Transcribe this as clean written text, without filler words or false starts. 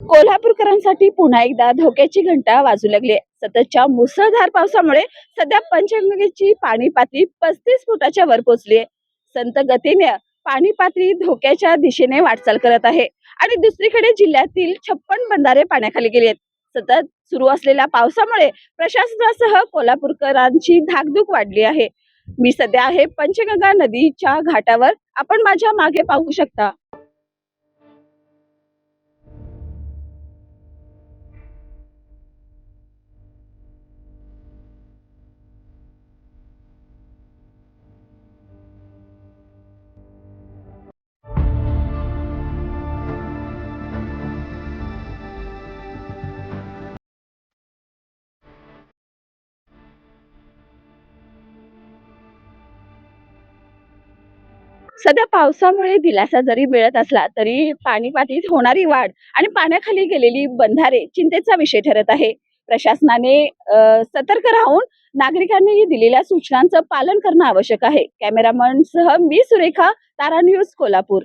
कोल्हापूरकरांसाठी पुन्हा एकदा धोक्याची घंटा वाजू लागली आहे. सततच्या मुसळधार पावसामुळे सध्या पंचगंगेची पाणी पातळी 35 फुटाच्या वर पोहोचली आहे. संत गतीने पाणी पातळी धोक्याच्या दिशेने वाटचाल करत आहे आणि दुसरीकडे जिल्ह्यातील 56 बंधारे पाण्याखाली गेले आहेत. सतत सुरू असलेल्या पावसामुळे प्रशासनासह कोल्हापूरकरांची धाकधूक वाढली आहे. मी सध्या आहे पंचगंगा नदीच्या घाटावर. आपण माझ्या मागे पाहू शकता. सध्या पावसामुळे दिलासा जरी मिळत असला तरी पाणी पातळीत होणारी वाढ आणि पाण्याखाली गेलेली बंधारे चिंतेचा विषय ठरत आहे. प्रशासनाने सतर्क राहून नागरिकांनी दिलेल्या सूचनांचं पालन करणं आवश्यक आहे. कॅमेरामन सह मी सुरेखा, तारा न्यूज, कोल्हापूर.